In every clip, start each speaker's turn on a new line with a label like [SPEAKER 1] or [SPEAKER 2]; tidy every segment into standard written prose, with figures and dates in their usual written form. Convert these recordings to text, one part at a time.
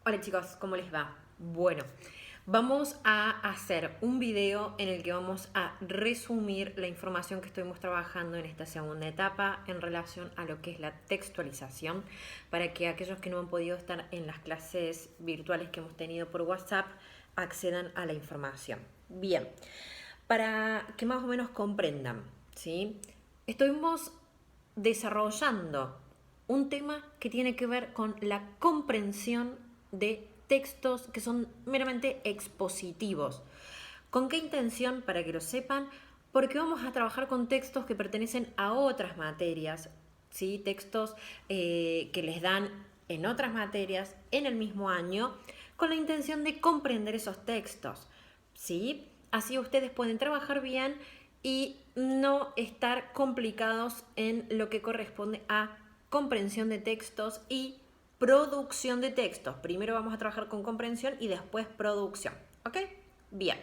[SPEAKER 1] Hola chicos, ¿cómo les va? Bueno, vamos a hacer un video en el que vamos a resumir la información que estuvimos trabajando en esta segunda etapa en relación a lo que es la textualización, para que aquellos que no han podido estar en las clases virtuales que hemos tenido por WhatsApp accedan a la información. Bien, para que más o menos comprendan, ¿sí? Estuvimos desarrollando un tema que tiene que ver con la comprensión de textos que son meramente expositivos. ¿Con qué intención? Para que lo sepan, porque vamos a trabajar con textos que pertenecen a otras materias, ¿sí? Textos que les dan en otras materias en el mismo año, con la intención de comprender esos textos, ¿sí? Así ustedes pueden trabajar bien y no estar complicados en lo que corresponde a comprensión de textos y producción de textos. Primero vamos a trabajar con comprensión y después producción. ¿Ok? Bien.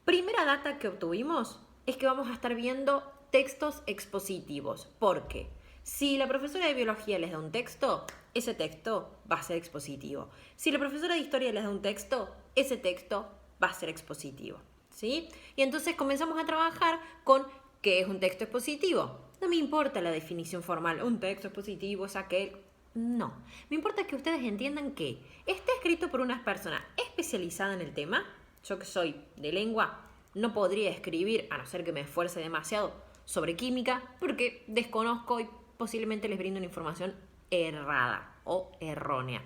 [SPEAKER 1] Primera data que obtuvimos es que vamos a estar viendo textos expositivos. Porque si la profesora de biología les da un texto, ese texto va a ser expositivo. Si la profesora de historia les da un texto, ese texto va a ser expositivo. ¿Sí? Y entonces comenzamos a trabajar con ¿qué es un texto expositivo? No me importa la definición formal, un texto expositivo es aquel. No, me importa que ustedes entiendan que está escrito por una persona especializada en el tema. Yo que soy de lengua, no podría escribir, a no ser que me esfuerce demasiado, sobre química, porque desconozco y posiblemente les brindo una información errada o errónea.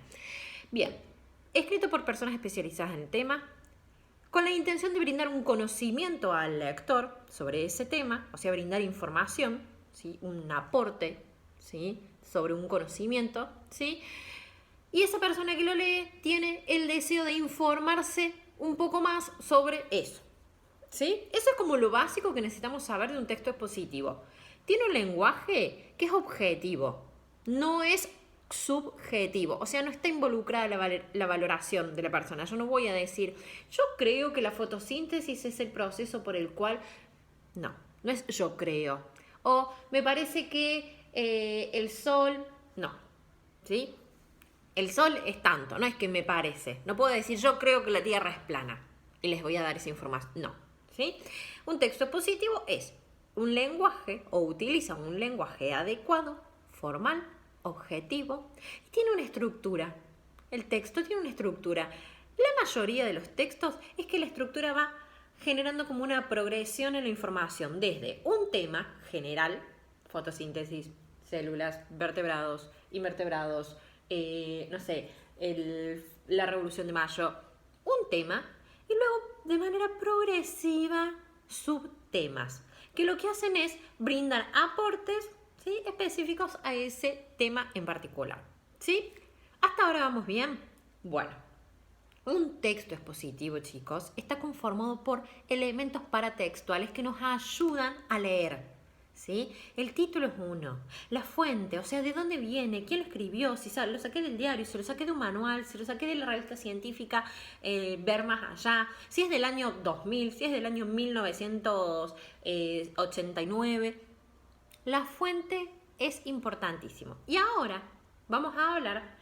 [SPEAKER 1] Bien, escrito por personas especializadas en el tema, con la intención de brindar un conocimiento al lector sobre ese tema, o sea, brindar información, ¿sí? Un aporte, ¿sí? Sobre un conocimiento, ¿sí? Y esa persona que lo lee tiene el deseo de informarse un poco más sobre eso, ¿sí? Eso es como lo básico que necesitamos saber de un texto expositivo. Tiene un lenguaje que es objetivo, no es subjetivo, o sea, no está involucrada la valoración de la persona. Yo no voy a decir, yo creo que la fotosíntesis es el proceso por el cual... No, no es yo creo. O me parece que el sol... No, ¿sí? El sol es tanto, no es que me parece. No puedo decir yo creo que la Tierra es plana y les voy a dar esa información. No, ¿sí? Un texto expositivo es un lenguaje o utiliza un lenguaje adecuado, formal, objetivo y tiene una estructura. El texto tiene una estructura. La mayoría de los textos es que la estructura va generando como una progresión en la información desde un tema general, fotosíntesis, células, vertebrados, invertebrados, no sé, la Revolución de Mayo, un tema, y luego de manera progresiva subtemas, que lo que hacen es brindar aportes, ¿sí? Específicos a ese tema en particular, ¿sí? ¿Hasta ahora vamos bien? Bueno, un texto expositivo, chicos, está conformado por elementos paratextuales que nos ayudan a leer, ¿sí? El título es uno, la fuente, o sea, de dónde viene, quién lo escribió, si lo saqué del diario, si lo saqué de un manual, si lo saqué de la revista científica, ver más allá, si es del año 2000, si es del año 1989. La fuente es importantísimo. Y ahora vamos a hablar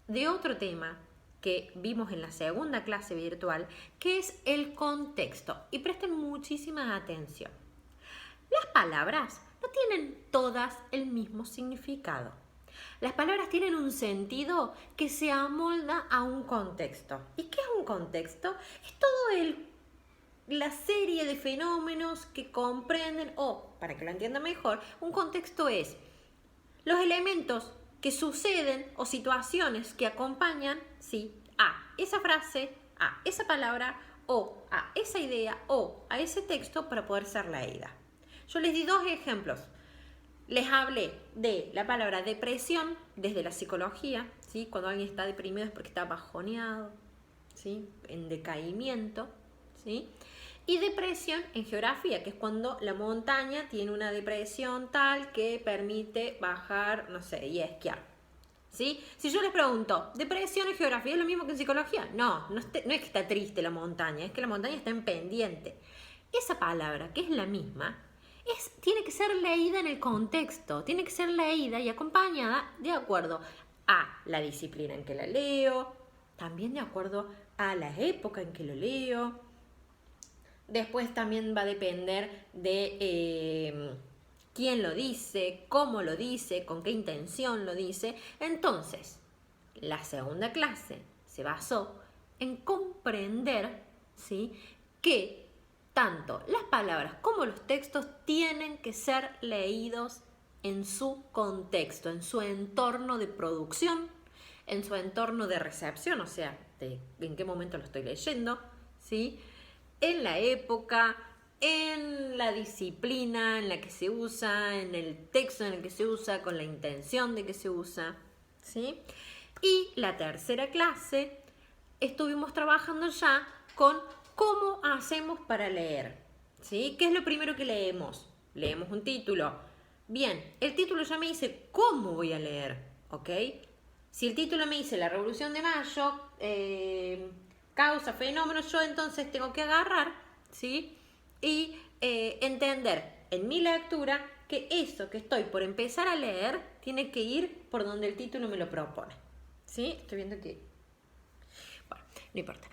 [SPEAKER 1] de otro tema que vimos en la segunda clase virtual, que es el contexto. Y presten muchísima atención. Las palabras no tienen todas el mismo significado. Las palabras tienen un sentido que se amolda a un contexto. ¿Y qué es un contexto? Es todo la serie de fenómenos que comprenden, o, para que lo entiendan mejor, un contexto es los elementos que suceden o situaciones que acompañan, ¿sí?, a esa frase, a esa palabra o a esa idea o a ese texto para poder ser leída. Yo les di dos ejemplos. Les hablé de la palabra depresión desde la psicología, ¿sí? Cuando alguien está deprimido es porque está bajoneado, ¿sí?, en decaimiento, ¿sí? Y depresión en geografía, que es cuando la montaña tiene una depresión tal que permite bajar, no sé, y esquiar, ¿sí? Si yo les pregunto, ¿depresión en geografía es lo mismo que en psicología? No es que está triste la montaña, es que la montaña está en pendiente. Esa palabra, que es la misma, tiene que ser leída en el contexto, tiene que ser leída y acompañada de acuerdo a la disciplina en que la leo, también de acuerdo a la época en que lo leo. Después también va a depender de quién lo dice, cómo lo dice, con qué intención lo dice. Entonces, la segunda clase se basó en comprender, ¿sí?, que tanto las palabras como los textos tienen que ser leídos en su contexto, en su entorno de producción, en su entorno de recepción, o sea, de en qué momento lo estoy leyendo, ¿sí?, en la época, en la disciplina en la que se usa, en el texto en el que se usa, con la intención de que se usa, ¿sí? Y la tercera clase estuvimos trabajando ya con cómo hacemos para leer, ¿sí? ¿Qué es lo primero que leemos? Leemos un título. Bien, el título ya me dice cómo voy a leer, ¿ok? Si el título me dice La Revolución de Mayo, causa, fenómenos, yo entonces tengo que agarrar, ¿sí?, y entender en mi lectura que eso que estoy por empezar a leer tiene que ir por donde el título me lo propone, ¿sí? Estoy viendo que... Bueno, no importa.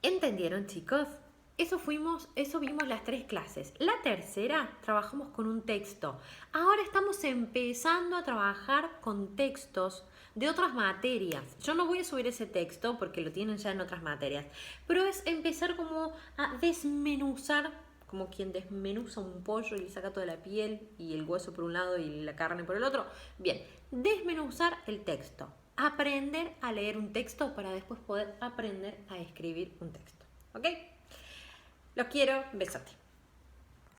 [SPEAKER 1] ¿Entendieron, chicos? Eso vimos las 3 clases. La tercera, trabajamos con un texto. Ahora estamos empezando a trabajar con textos de otras materias. Yo no voy a subir ese texto porque lo tienen ya en otras materias, pero es empezar como a desmenuzar, como quien desmenuza un pollo y le saca toda la piel y el hueso por un lado y la carne por el otro. Bien, desmenuzar el texto. Aprender a leer un texto para después poder aprender a escribir un texto. ¿Ok? Los quiero, besote.